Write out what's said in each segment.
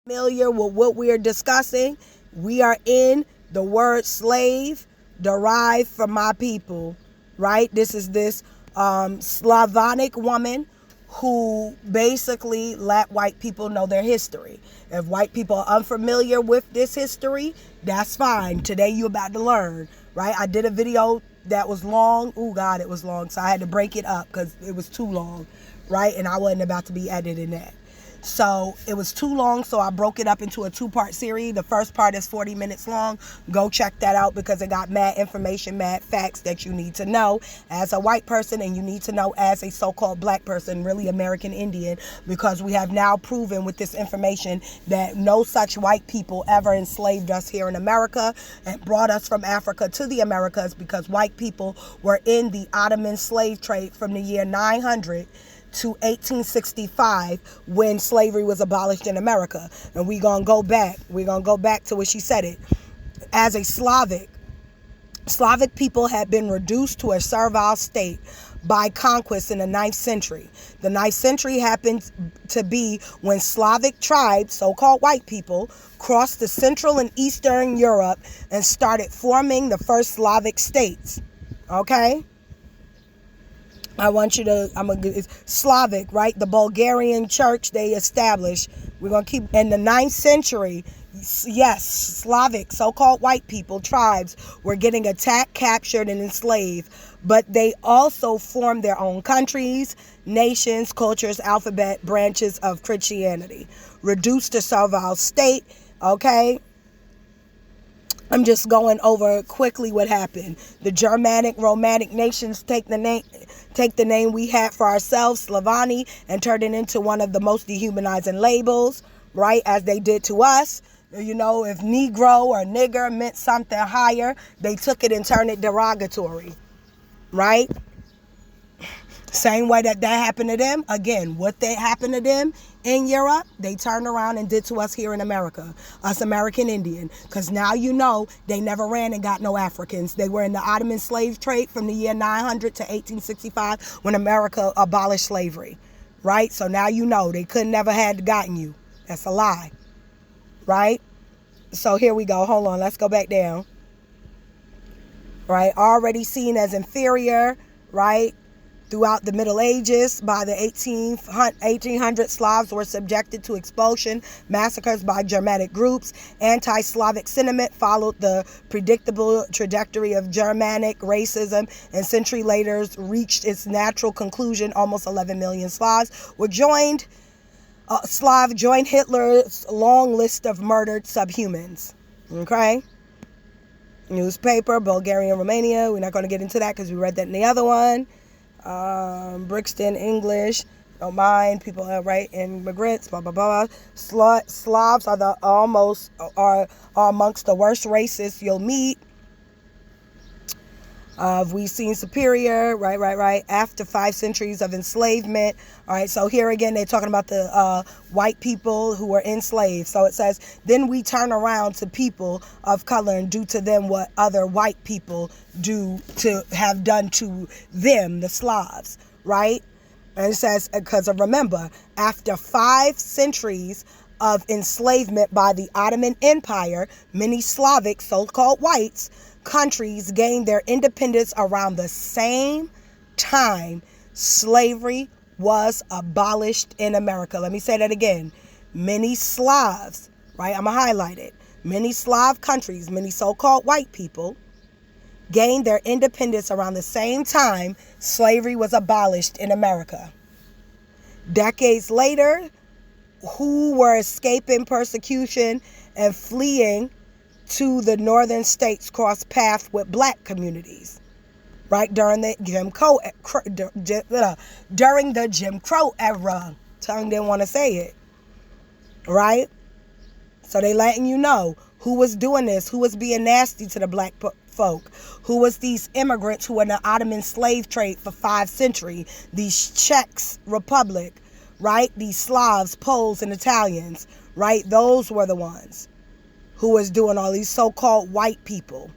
Familiar with what we are discussing, we are in the word slave derived from my people, right? This is this Slavonic woman who basically let white people know their history. If white people are unfamiliar with this history, that's fine. Today you're about to learn, right? I did a video that was long. Oh God, it was long. So I had to break it up because it was too long, right? And I wasn't about to be editing that. So it was too long, so I broke it up into a 2-part series. The first part is 40 minutes long. Go check that out because it got mad information, mad facts that you need to know as a white person, and you need to know as a so-called black person, really American Indian, because we have now proven with this information that no such white people ever enslaved us here in America and brought us from Africa to the Americas, because white people were in the Ottoman slave trade from the year 900 to 1865 when slavery was abolished in America. And we're going to go back. We're going to go back to where she said it. As a Slavic people had been reduced to a servile state by conquest in the 9th century. The 9th century happened to be when Slavic tribes, so-called white people, crossed the Central and Eastern Europe and started forming the first Slavic states. Okay? It's Slavic, right? The Bulgarian church they established. We're going to keep in the 9th century. Yes, Slavic, so-called white people, tribes were getting attacked, captured, and enslaved. But they also formed their own countries, nations, cultures, alphabet, branches of Christianity. Reduced to servile state, okay? I'm just going over quickly what happened. The Germanic, Romanic nations take the name we had for ourselves, Slavoni, and turn it into one of the most dehumanizing labels, right, as they did to us. You know, if Negro or nigger meant something higher, they took it and turned it derogatory, right? Same way that happened to them. Again, what they happened to them in Europe, they turned around and did to us here in America, us American Indian. Because now you know they never ran and got no Africans. They were in the Ottoman slave trade from the year 900 to 1865 when America abolished slavery, right? So now you know they could never had gotten you. That's a lie, right? So here we go. Hold on. Let's go back down. Right? Already seen as inferior, right? Throughout the Middle Ages, by the 1800s, Slavs were subjected to expulsion, massacres by Germanic groups. Anti-Slavic sentiment followed the predictable trajectory of Germanic racism, and century later reached its natural conclusion. Almost 11 million Slavs were joined Hitler's long list of murdered subhumans. Okay? Newspaper, Bulgaria, Romania. We're not going to get into that because we read that in the other one. Brixton, English, don't mind, people are right, immigrants, blah blah blah. Slavs are amongst the worst races you'll meet. We've seen superior, right, after 5 centuries of enslavement. All right, so here again, they're talking about the white people who were enslaved. So it says, then we turn around to people of color and do to them what other white people have done to them, the Slavs, right? And it says, because remember, after 5 centuries of enslavement by the Ottoman Empire, many Slavic, so-called whites, countries gained their independence around the same time slavery was abolished in America. Let me say that again. Many Slavs, right? I'm going to highlight it. Many Slav countries, many so-called white people, gained their independence around the same time slavery was abolished in America. Decades later, who were escaping persecution and fleeing to the northern states crossed paths with black communities, right, during the Jim Crow era. Tongue didn't want to say it, right? So they letting you know who was doing this, who was being nasty to the black folk, who was these immigrants who were in the Ottoman slave trade for 5 centuries, these Czechs Republic, right, these Slavs, Poles, and Italians, right, those were the ones who was doing all these so-called white people,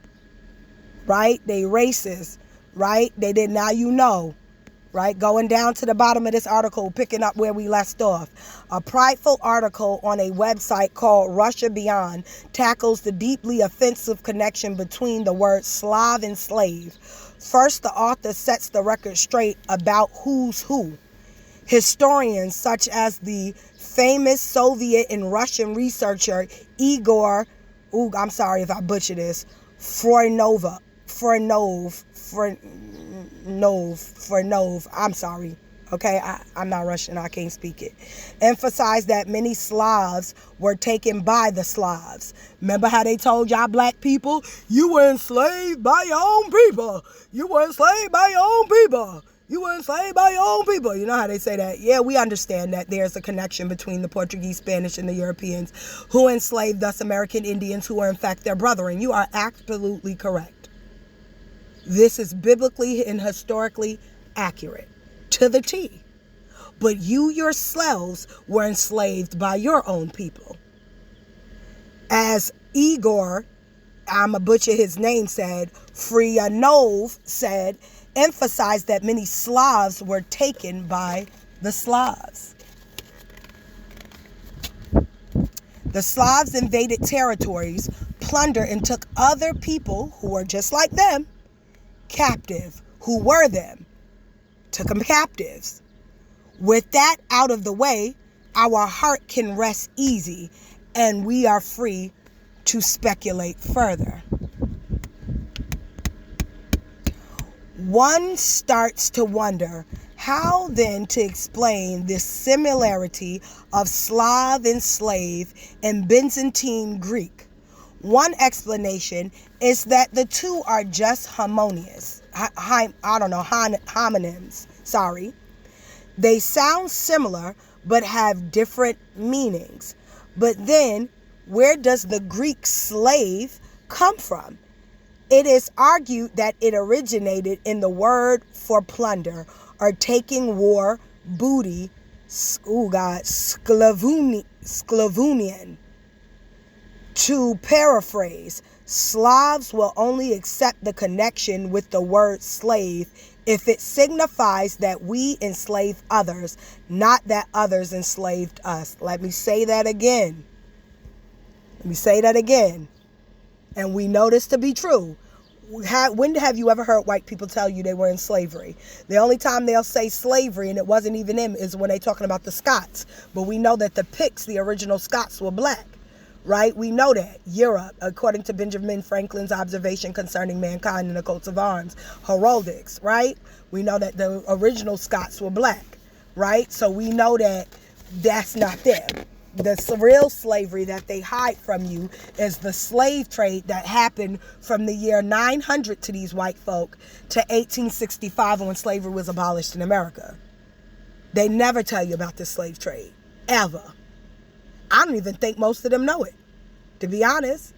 right? They racist, right? They did, now you know, right? Going down to the bottom of this article, picking up where we left off. A prideful article on a website called Russia Beyond tackles the deeply offensive connection between the words Slav and slave. First, the author sets the record straight about who's who. Historians such as the famous Soviet and Russian researcher Igor, I'm sorry if I butcher this, Froynov, I'm sorry. Okay, I'm not Russian, I can't speak it. Emphasized that many Slavs were taken by the Slavs. Remember how they told y'all black people, you were enslaved by your own people. You were enslaved by your own people. You were enslaved by your own people. You know how they say that? Yeah, we understand that there's a connection between the Portuguese, Spanish, and the Europeans who enslaved us American Indians who were in fact their brethren. You are absolutely correct. This is biblically and historically accurate to the T. But you yourselves were enslaved by your own people. As Igor, I'm a butcher his name, said, Froynov said, emphasized that many Slavs were taken by the Slavs. The Slavs invaded territories, plundered, and took other people who were just like them captive, who were them, took them captives. With that out of the way, our heart can rest easy and we are free to speculate further. One starts to wonder how then to explain this similarity of Slav and slave and Byzantine Greek. One explanation is that the two are just homonyms. Sorry. They sound similar but have different meanings. But then, where does the Greek slave come from? It is argued that it originated in the word for plunder or taking war, booty, sklavunian. To paraphrase, Slavs will only accept the connection with the word slave if it signifies that we enslave others, not that others enslaved us. Let me say that again. And we know this to be true. When have you ever heard white people tell you they were in slavery? The only time they'll say slavery, and it wasn't even them, is when they're talking about the Scots. But we know that the Picts, the original Scots, were black. Right? We know that. Europe, according to Benjamin Franklin's observation concerning mankind and the coats of arms. Heraldics, right? We know that the original Scots were black, right? So we know that that's not them. The real slavery that they hide from you is the slave trade that happened from the year 900 to these white folk to 1865 when slavery was abolished in America. They never tell you about this slave trade, ever. I don't even think most of them know it, to be honest.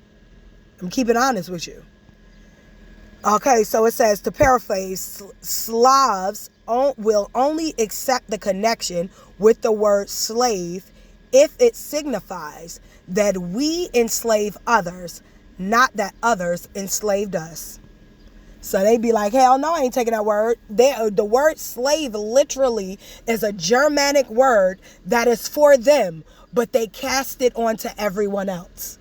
I'm keeping honest with you. Okay, so it says, to paraphrase, Slavs will only accept the connection with the word slave if it signifies that we enslave others, not that others enslaved us. So they be like, hell no, I ain't taking that word. The word slave literally is a Germanic word that is for them, but they cast it onto everyone else.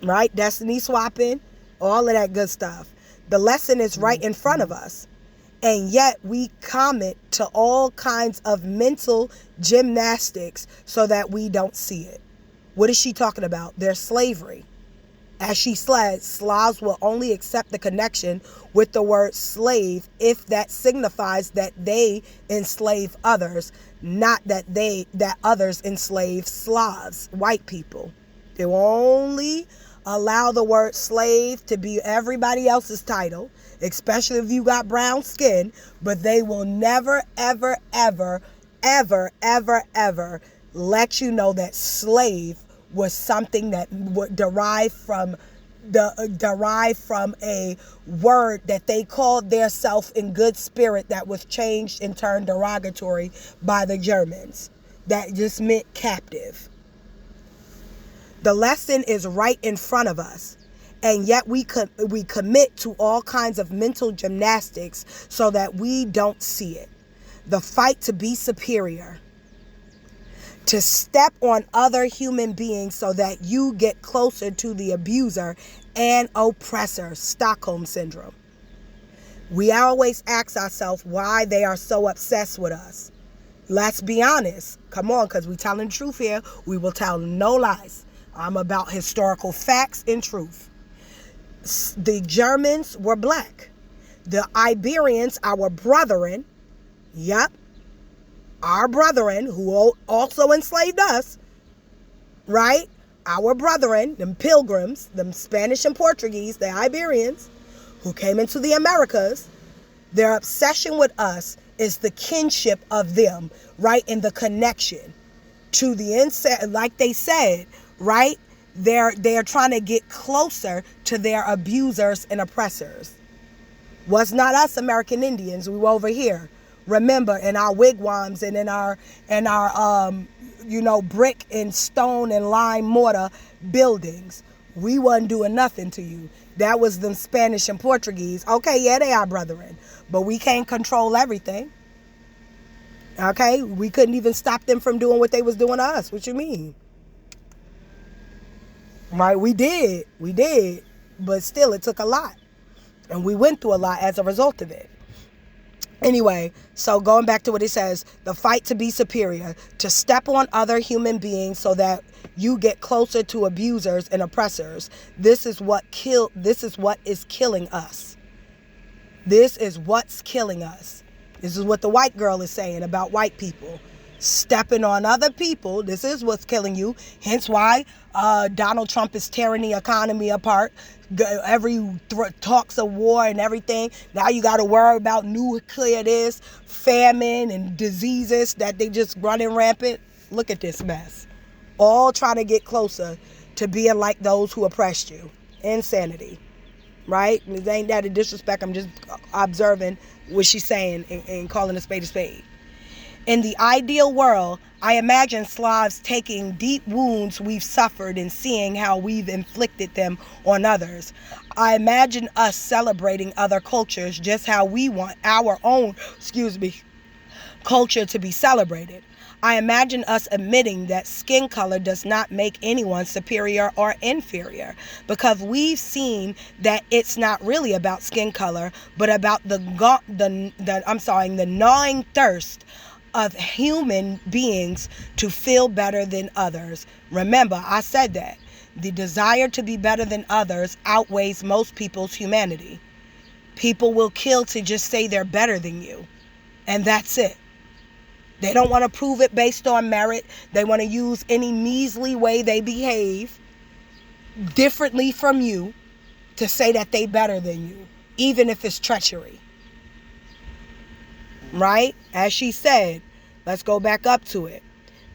Right? Destiny swapping, all of that good stuff. The lesson is right in front of us. And yet we commit to all kinds of mental gymnastics so that we don't see it. What is she talking about? Their slavery. As she said, Slavs will only accept the connection with the word slave if that signifies that they enslave others, not that others enslave Slavs, white people. They will only allow the word slave to be everybody else's title, especially if you got brown skin, but they will never, ever, ever, ever, ever, ever let you know that slave was something that would derive from a word that they called their self in good spirit that was changed and turned derogatory by the Germans. That just meant captive. The lesson is right in front of us. And yet we commit to all kinds of mental gymnastics so that we don't see it. The fight to be superior, to step on other human beings so that you get closer to the abuser and oppressor, Stockholm Syndrome. We always ask ourselves why they are so obsessed with us. Let's be honest. Come on, because we telling the truth here. We will tell no lies. I'm about historical facts and truth. The Germans were black. The Iberians, our brethren, yep, our brethren who also enslaved us, right? Our brethren, them pilgrims, them Spanish and Portuguese, the Iberians who came into the Americas, their obsession with us is the kinship of them, right? And the connection to the inside, like they said, right? They're trying to get closer to their abusers and oppressors. Was not us American Indians. We were over here. Remember, in our wigwams and in our brick and stone and lime mortar buildings. We wasn't doing nothing to you. That was them Spanish and Portuguese. Okay, yeah, they are brethren. But we can't control everything. Okay? We couldn't even stop them from doing what they was doing to us. What you mean? Right? We did. But still, it took a lot. And we went through a lot as a result of it. Anyway, so going back to what it says, the fight to be superior, to step on other human beings so that you get closer to abusers and oppressors. This is what is killing us. This is what's killing us. This is what the white girl is saying about white people. Stepping on other people, this is what's killing you. Hence why Donald Trump is tearing the economy apart. Talks of war and everything. Now you got to worry about nuclear this, famine and diseases that they just running rampant. Look at this mess. All trying to get closer to being like those who oppressed you. Insanity. Right? It ain't that a disrespect. I'm just observing what she's saying and calling a spade a spade. In the ideal world, I imagine Slavs taking deep wounds we've suffered and seeing how we've inflicted them on others. I imagine us celebrating other cultures just how we want our own, culture to be celebrated. I imagine us admitting that skin color does not make anyone superior or inferior, because we've seen that it's not really about skin color, but about the gnawing thirst of human beings to feel better than others. Remember, I said that. The desire to be better than others outweighs most people's humanity. People will kill to just say they're better than you. And that's it. They don't want to prove it based on merit. They want to use any measly way they behave differently from you to say that they better than you, even if it's treachery. Right? As she said, let's go back up to it.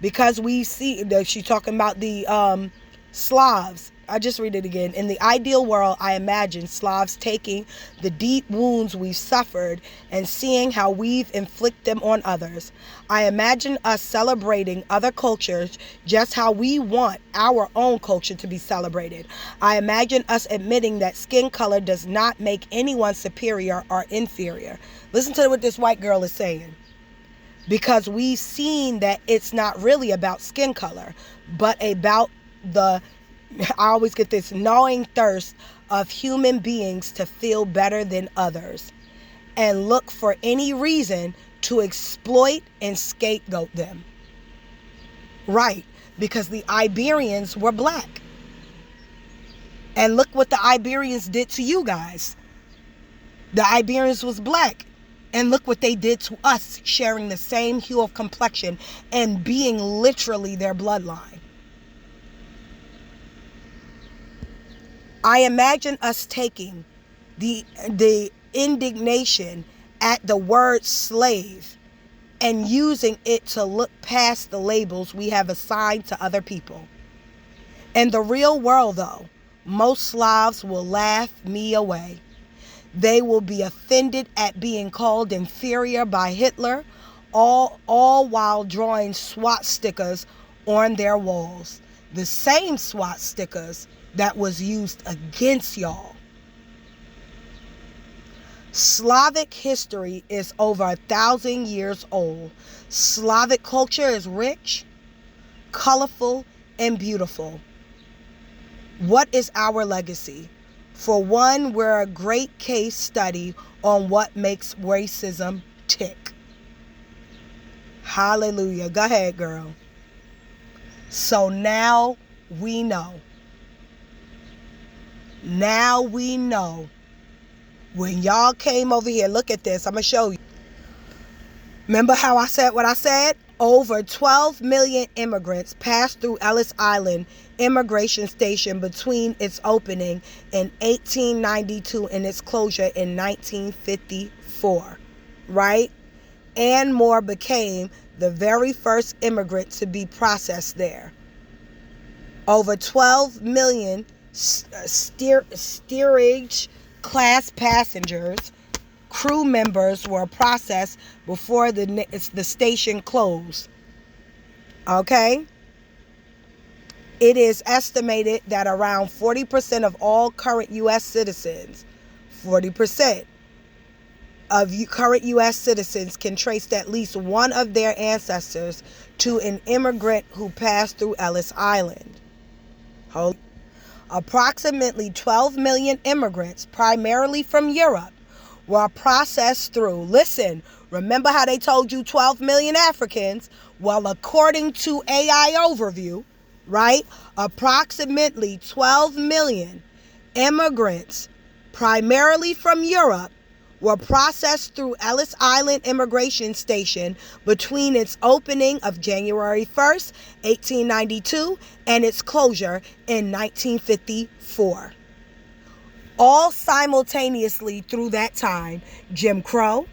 Because we see that she's talking about the Slavs. I just read it again. In the ideal world, I imagine Slavs taking the deep wounds we've suffered and seeing how we've inflicted them on others. I imagine us celebrating other cultures just how we want our own culture to be celebrated. I imagine us admitting that skin color does not make anyone superior or inferior. Listen to what this white girl is saying. Because we've seen that it's not really about skin color, but about I always get this gnawing thirst of human beings to feel better than others and look for any reason to exploit and scapegoat them. Right, because the Iberians were black. And look what the Iberians did to you guys. The Iberians was black. And look what they did to us, sharing the same hue of complexion and being literally their bloodline. I imagine us taking the indignation at the word slave and using it to look past the labels we have assigned to other people. In the real world, though, most Slavs will laugh me away. They will be offended at being called inferior by Hitler, all while drawing swastikas on their walls. The same swastikas that was used against y'all. Slavic history is over 1,000 years old. Slavic culture is rich, colorful, and beautiful. What is our legacy? For one, we're a great case study on what makes racism tick. Hallelujah. Go ahead, girl. So now we know. Now we know. When y'all came over here, look at this. I'm going to show you. Remember how I said what I said? Over 12 million immigrants passed through Ellis Island immigration station between its opening in 1892 and its closure in 1954, right? And more became the very first immigrant to be processed there. Over 12 million steerage class passengers, crew members were processed before the station closed. Okay? It is estimated that around 40% of all current U.S. citizens, 40% of current U.S. citizens can trace at least one of their ancestors to an immigrant who passed through Ellis Island. Approximately 12 million immigrants, primarily from Europe, were processed through, listen, remember how they told you 12 million Africans? Well, according to AI Overview, right, approximately 12 million immigrants, primarily from Europe, were processed through Ellis Island Immigration Station between its opening of January 1st, 1892, and its closure in 1954. All simultaneously through that time, Jim Crow,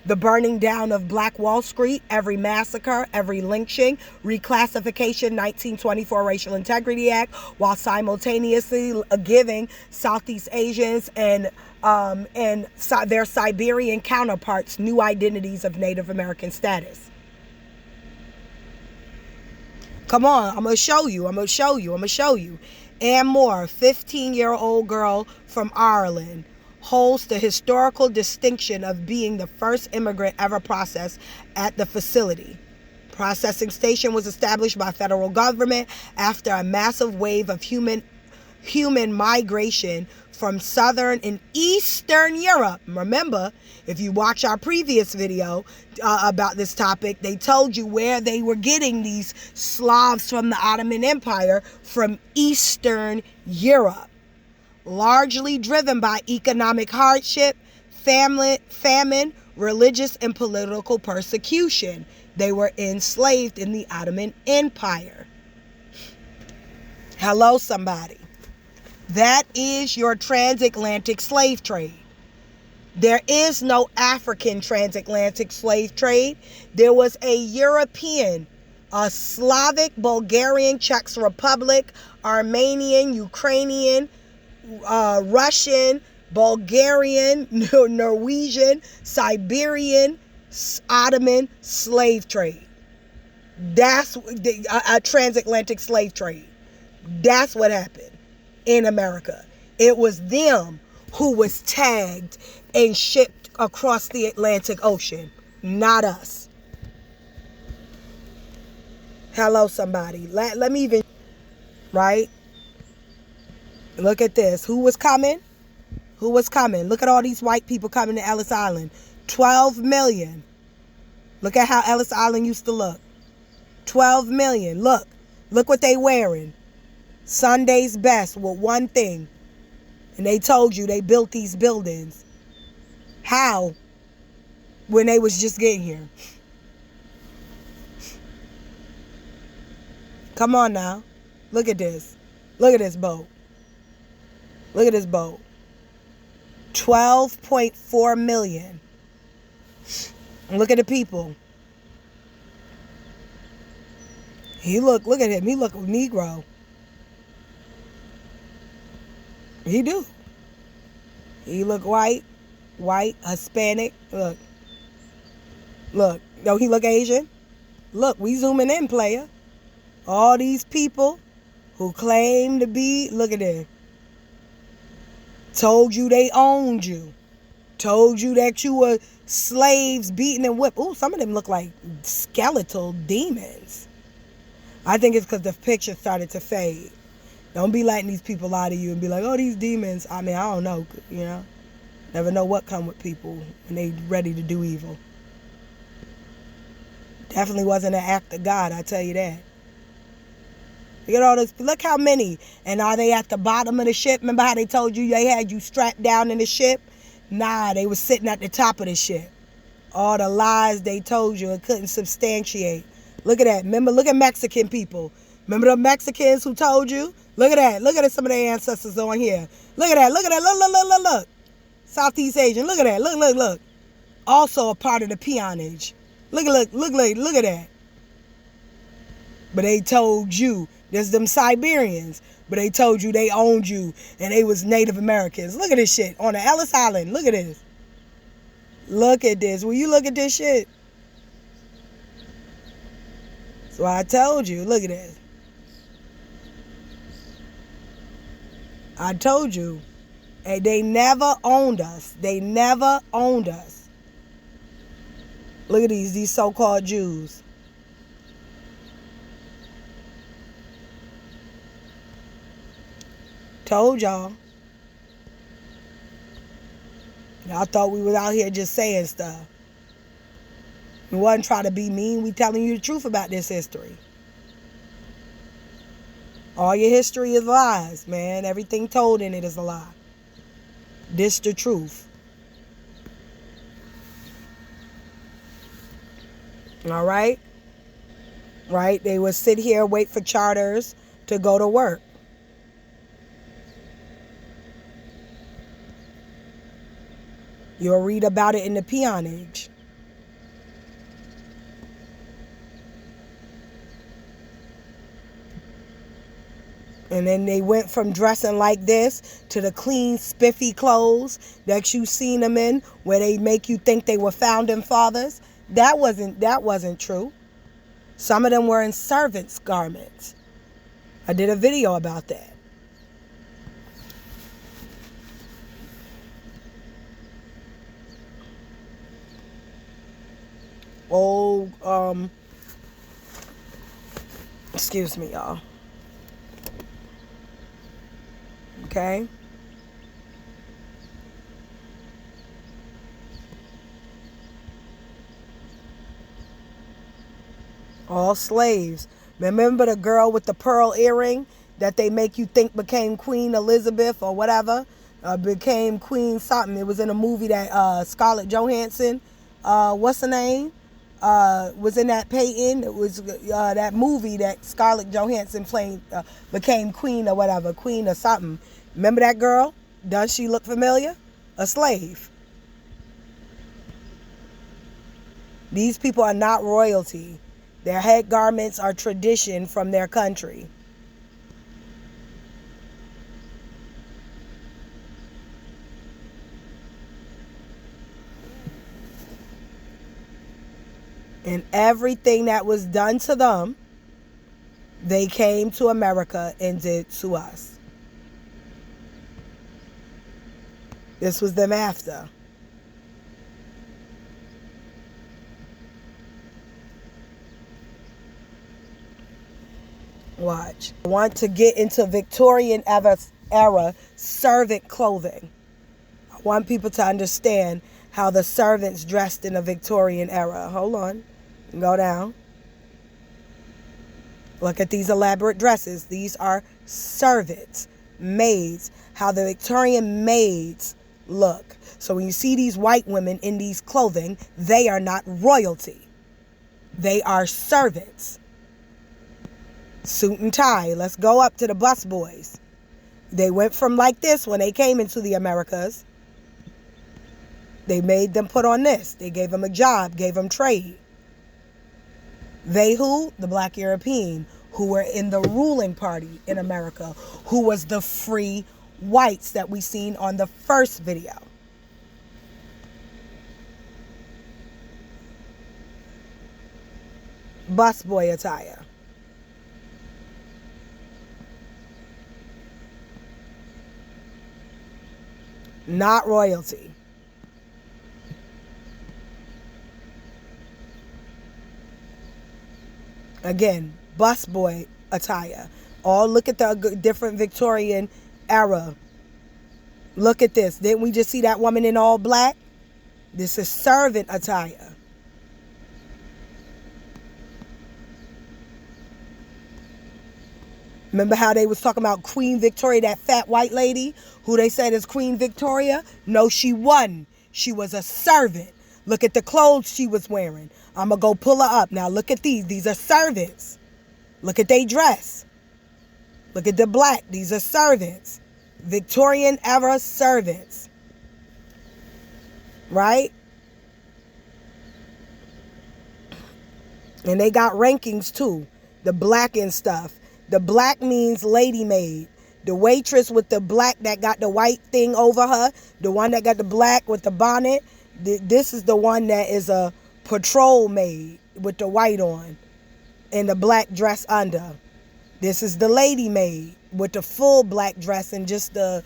the burning down of Black Wall Street, every massacre, every lynching, reclassification, 1924 Racial Integrity Act, while simultaneously giving Southeast Asians and their Siberian counterparts new identities of Native American status. Come on, I'm going to show you. And more, 15-year-old girl from Ireland holds the historical distinction of being the first immigrant ever processed at the facility. Processing station was established by federal government after a massive wave of human migration from Southern and Eastern Europe. Remember, if you watch our previous video about this topic, they told you where they were getting these Slavs from the Ottoman Empire, from Eastern Europe. Largely driven by economic hardship, famine, religious and political persecution. They were enslaved in the Ottoman Empire. Hello, somebody. That is your transatlantic slave trade. There is no African transatlantic slave trade. There was a European, a Slavic, Bulgarian, Czech Republic, Armenian, Ukrainian, Russian, Bulgarian, Norwegian, Siberian, Ottoman slave trade. That's a transatlantic slave trade. That's what happened in America. It was them who was tagged and shipped across the Atlantic Ocean, not us. Hello, somebody. Let me even, right? Look at this. Who was coming? Look at all these white people coming to Ellis Island. 12 million. Look at how Ellis Island used to look. 12 million. Look what they wearing. Sunday's best with one thing. And they told you they built these buildings. How? When they was just getting here. Come on now. Look at this. Look at this boat. 12.4 million. And look at the people. Look at him. He look Negro. He do. He look white, Hispanic. Look. No, he look Asian. Look, we zooming in, player. All these people who claim to be, look at this, told you they owned you, told you that you were slaves beaten and whipped. Ooh, some of them look like skeletal demons. I think it's because the picture started to fade. Don't be letting these people lie to you and be like, oh, these demons. I mean, I don't know, you know. Never know what come with people when they ready to do evil. Definitely wasn't an act of God, I tell you that. Look at all this. Look how many. And are they at the bottom of the ship? Remember how they told you they had you strapped down in the ship? Nah, they was sitting at the top of the ship. All the lies they told you and couldn't substantiate. Look at that. Remember, look at Mexican people. Remember the Mexicans who told you? Look at that. Look at some of their ancestors on here. Look at that. Look at that. Look, look, look, look, look. Southeast Asian. Look at that. Look, look, look. Also a part of the peonage. Look, look, look, look, look at that. But they told you. There's them Siberians. But they told you they owned you and they was Native Americans. Look at this shit on the Ellis Island. Look at this. Look at this. Will you look at this shit? So I told you. Look at this. I told you. And they never owned us. They never owned us. Look at these so-called Jews. Told y'all. Y'all thought we was out here just saying stuff. We wasn't trying to be mean. We telling you the truth about this history. All your history is lies, man. Everything told in it is a lie. This the truth. All right? Right? They would sit here, wait for charters to go to work. You'll read about it in the peonage. And then they went from dressing like this to the clean, spiffy clothes that you seen them in, where they make you think they were founding fathers. That wasn't true. Some of them were in servants' garments. I did a video about that. Excuse me, y'all. Okay? All slaves. Remember the girl with the pearl earring that they make you think became Queen Elizabeth or whatever? Became Queen something. It was in a movie that Scarlett Johansson, what's her name? Was in that Peyton. It was that movie that Scarlett Johansson played, became Queen or whatever, Queen or something. Remember that girl? Does she look familiar? A slave. These people are not royalty. Their head garments are tradition from their country. And everything that was done to them, they came to America and did to us. This was them after. Watch. I want to get into Victorian era servant clothing. I want people to understand how the servants dressed in the Victorian era. Hold on. Go down. Look at these elaborate dresses. These are servants, maids, how the Victorian maids look. So when you see these white women in these clothing, they are not royalty. They are servants. Suit and tie. Let's go up to the bus boys. They went from like this when they came into the Americas. They made them put on this. They gave them a job, gave them trade. They who? The black European, who were in the ruling party in America, who was the free whites that we seen on the first video. Busboy attire. Not royalty. Again, busboy attire. Oh, look at the different Victorian era. Look at this. Didn't we just see that woman in all black? This is servant attire. Remember how they was talking about Queen Victoria, that fat white lady who they said is Queen Victoria? No, she wasn't. She was a servant. Look at the clothes she was wearing. I'm going to go pull her up. Now look at these. These are servants. Look at their dress. Look at the black. These are servants. Victorian era servants. Right? And they got rankings too. The black and stuff. The black means lady maid. The waitress with the black that got the white thing over her. The one that got the black with the bonnet. This is the one that is a patrol maid with the white on. And the black dress under. This is the lady maid with the full black dress and just the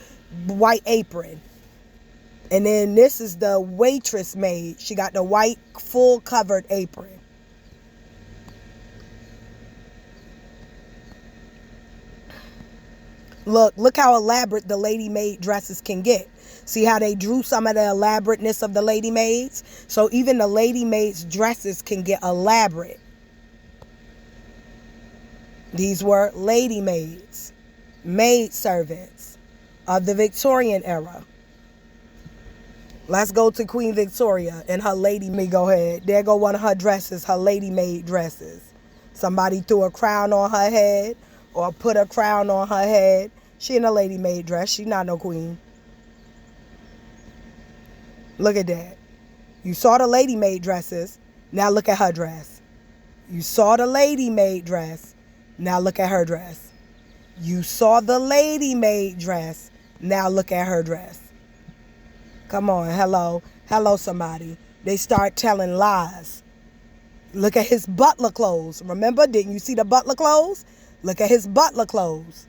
white apron. And then this is the waitress maid. She got the white full covered apron. Look how elaborate the lady maid dresses can get. See how they drew some of the elaborateness of the lady maids? So even the lady maids dresses can get elaborate. These were lady maids, maid servants of the Victorian era. Let's go to Queen Victoria and her lady maid. Go ahead. There go one of her dresses, her lady maid dresses. Somebody threw a crown on her head or put a crown on her head. She in a lady maid dress. She not no queen. Look at that. You saw the lady maid dresses. Now look at her dress. You saw the lady maid dress. Now look at her dress. You saw the lady maid dress. Now look at her dress. Come on, hello. Hello, somebody. They start telling lies. Look at his butler clothes. Remember, didn't you see the butler clothes? Look at his butler clothes.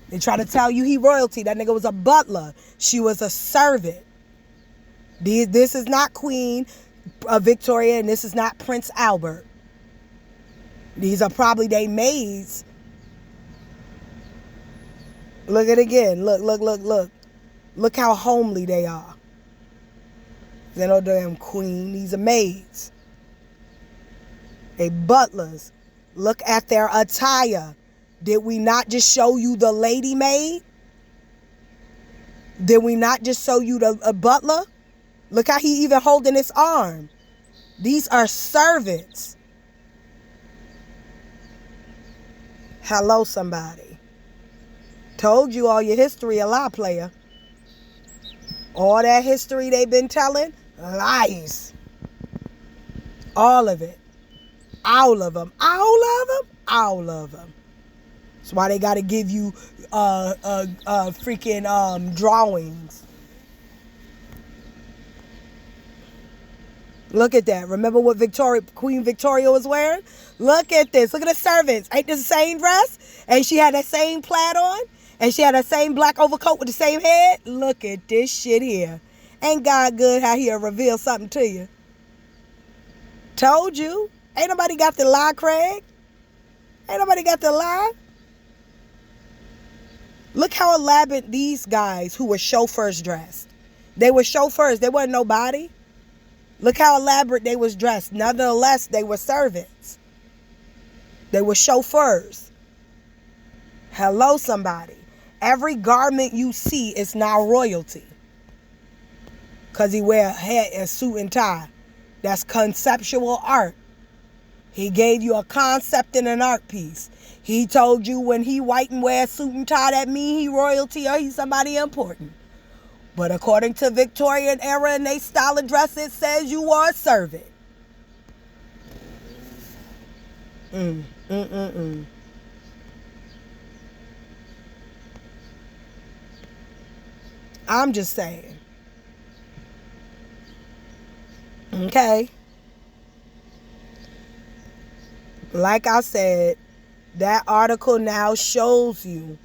They try to tell you he royalty. That nigga was a butler. She was a servant. This is not Queen Victoria, and this is not Prince Albert. These are probably they maids. Look at it again. Look. Look how homely they are. They're no damn queen. These are maids. They butlers. Look at their attire. Did we not just show you the lady maid? Did we not just show you the butler? Look how he even holding his arm. These are servants. Hello, somebody. Told you all your history a lie, player. All that history they've been telling, lies. All of it. All of them. All of them. All of them. That's why they got to give you freaking drawings. Look at that. Remember what Queen Victoria was wearing? Look at this. Look at the servants. Ain't this the same dress? And she had that same plaid on? And she had that same black overcoat with the same head? Look at this shit here. Ain't God good how he'll reveal something to you? Told you. Ain't nobody got the lie, Craig. Ain't nobody got the lie. Look how elaborate these guys who were chauffeurs dressed. They were chauffeurs. They wasn't nobody. Look how elaborate they was dressed. Nonetheless, they were servants. They were chauffeurs. Hello, somebody. Every garment you see is now royalty. Because he wear a hat and suit and tie. That's conceptual art. He gave you a concept in an art piece. He told you when he white and wear a suit and tie, that mean he royalty or he's somebody important. But according to Victorian era and they style of dress, it says you are a servant. I'm just saying. Okay. Like I said, that article now shows you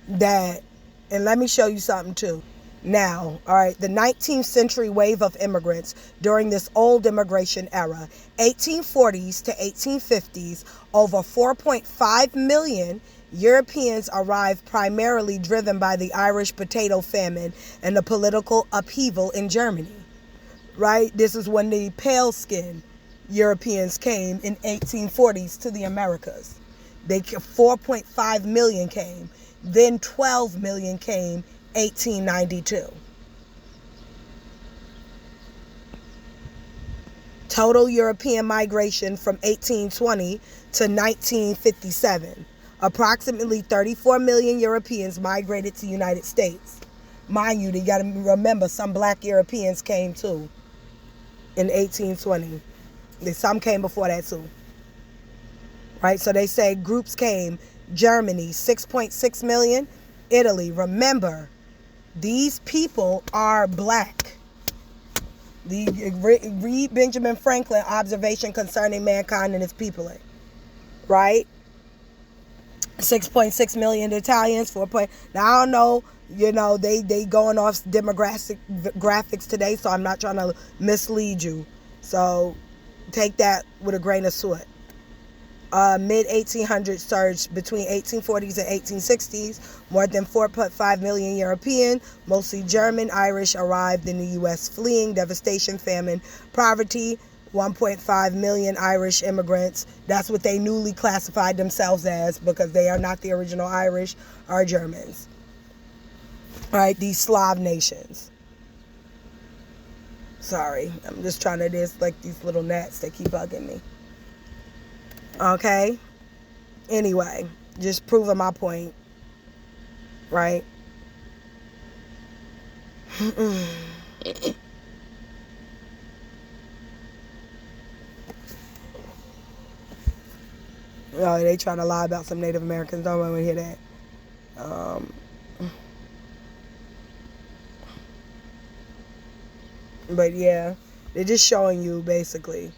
that, and let me show you something too. Now, all right, the 19th century wave of immigrants during this old immigration era, 1840s to 1850s, over 4.5 million Europeans arrived, primarily driven by the Irish potato famine and the political upheaval in Germany. Right? This is when the pale-skinned Europeans came in 1840s to the Americas. 4.5 million came. Then 12 million came 1892. Total European migration from 1820 to 1957. Approximately 34 million Europeans migrated to the United States. Mind you, you got to remember some black Europeans came too in 1820. Some came before that too. Right? So they say groups came. Germany, 6.6 million. Italy, remember, these people are black. Read Benjamin Franklin, Observation Concerning Mankind and Its Peopling. Right? 6.6 million Italians, 4. Now, I don't know, they going off graphics today, so I'm not trying to mislead you. So take that with a grain of salt. Mid-1800s surge between 1840s and 1860s. More than 4.5 million European, mostly German, Irish, arrived in the U.S. fleeing devastation, famine, poverty. 1.5 million Irish immigrants. That's what they newly classified themselves as, because they are not the original Irish or Germans. All right, these Slav nations. Sorry, I'm just trying to, there's like these little gnats that keep bugging me. Okay? Anyway, just proving my point. Right? Oh, they trying to lie about some Native Americans. Don't want to hear that. But yeah, they're just showing you basically,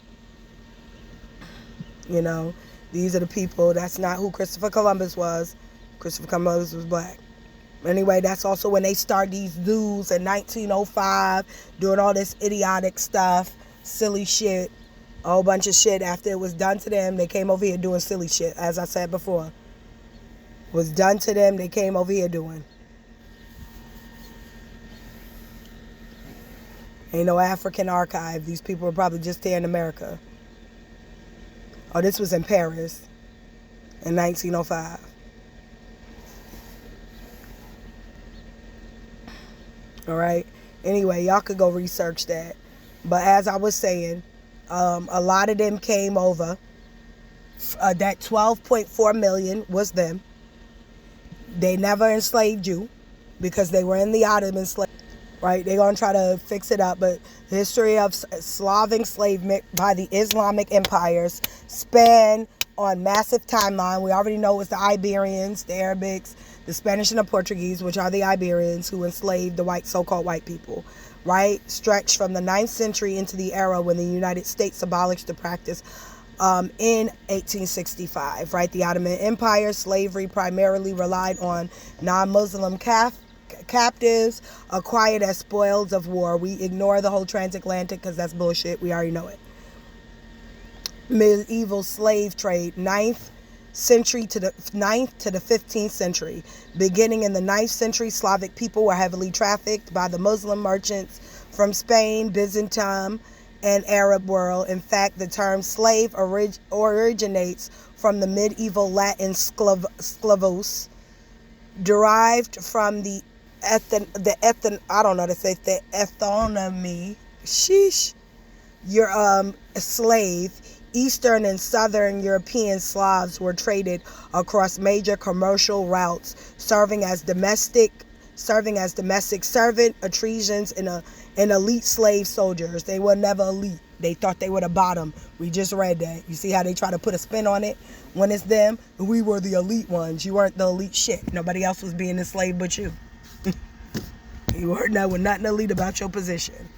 these are the people. That's not who Christopher Columbus was. Christopher Columbus was black. Anyway, that's also when they start these zoos in 1905, doing all this idiotic stuff, silly shit, a whole bunch of shit. After it was done to them, they came over here doing silly shit, as I said before. Was done to them, they came over here doing. Ain't no African archive. These people were probably just here in America. Oh, this was in Paris in 1905. All right. Anyway, y'all could go research that. But as I was saying, a lot of them came over. That 12.4 million was them. They never enslaved you because they were in the Ottoman slave. Right? They're going to try to fix it up. But the history of Slav enslavement by the Islamic empires span on massive timeline. We already know it's the Iberians, the Arabics, the Spanish and the Portuguese, which are the Iberians, who enslaved the so-called white people. Right? Stretched from the 9th century into the era when the United States abolished the practice in 1865. Right? The Ottoman Empire, slavery primarily relied on non-Muslim captives acquired as spoils of war. We ignore the whole transatlantic because that's bullshit. We already know it. Medieval slave trade, 9th century to the 15th century. Beginning in the 9th century, Slavic people were heavily trafficked by the Muslim merchants from Spain, Byzantium, and Arab world. In fact, the term slave originates from the medieval Latin sklavos, derived from the ethnomy. Sheesh. Your slave. Eastern and Southern European Slavs were traded across major commercial routes, serving as domestic servant, Etruscans, and elite slave soldiers. They were never elite. They thought they were the bottom. We just read that. You see how they try to put a spin on it? When it's them, we were the elite ones. You weren't the elite shit. Nobody else was being enslaved but you. You weren't nothing elite about your position.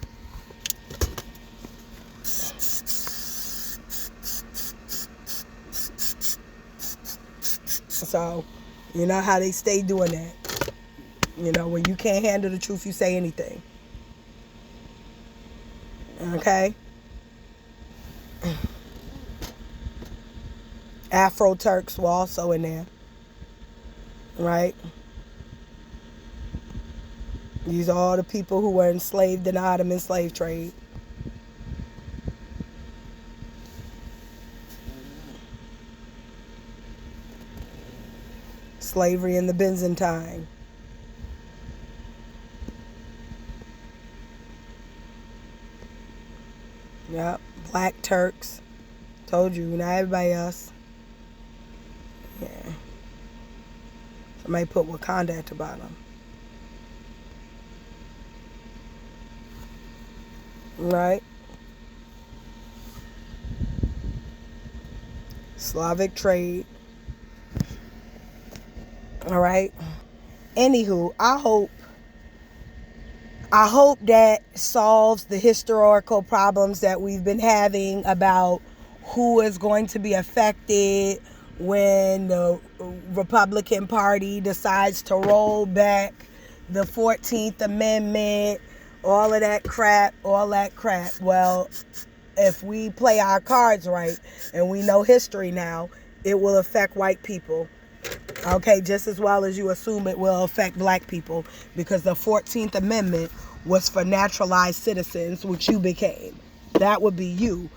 So, you know how they stay doing that. You know, when you can't handle the truth, you say anything. Okay? Afro Turks were also in there. Right? These are all the people who were enslaved in the Ottoman slave trade. Slavery in the Byzantine. Yep. Black Turks. Told you, not everybody else. Yeah. Somebody put Wakanda at the bottom. Right? Slavic trade. All right. Anywho, I hope that solves the historical problems that we've been having about who is going to be affected when the Republican Party decides to roll back the 14th Amendment, all that crap. Well, if we play our cards right and we know history now, it will affect white people. Okay, just as well as you assume it will affect black people, because the 14th Amendment was for naturalized citizens, which you became. That would be you.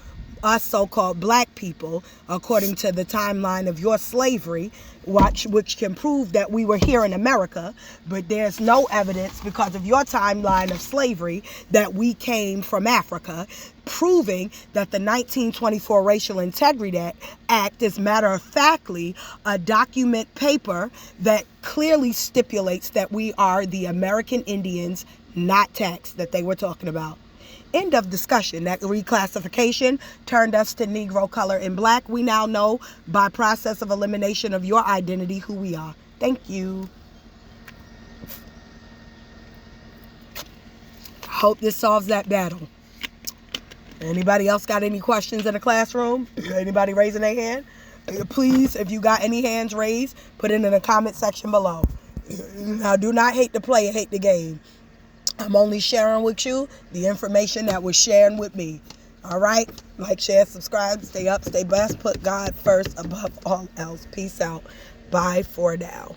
Us so-called black people, according to the timeline of your slavery, which can prove that we were here in America, but there's no evidence because of your timeline of slavery that we came from Africa, proving that the 1924 Racial Integrity Act is matter-of-factly a document paper that clearly stipulates that we are the American Indians, not taxed, that they were talking about. End of discussion. That reclassification turned us to Negro, color, and black. We now know by process of elimination of your identity who we are. Thank you. Hope this solves that battle. Anybody else got any questions in the classroom? Anybody raising their hand? Please, if you got any hands raised, put it in the comment section below. Now, do not hate the player, hate the game. I'm only sharing with you the information that was sharing with me. All right? Like, share, subscribe, stay up, stay blessed. Put God first above all else. Peace out. Bye for now.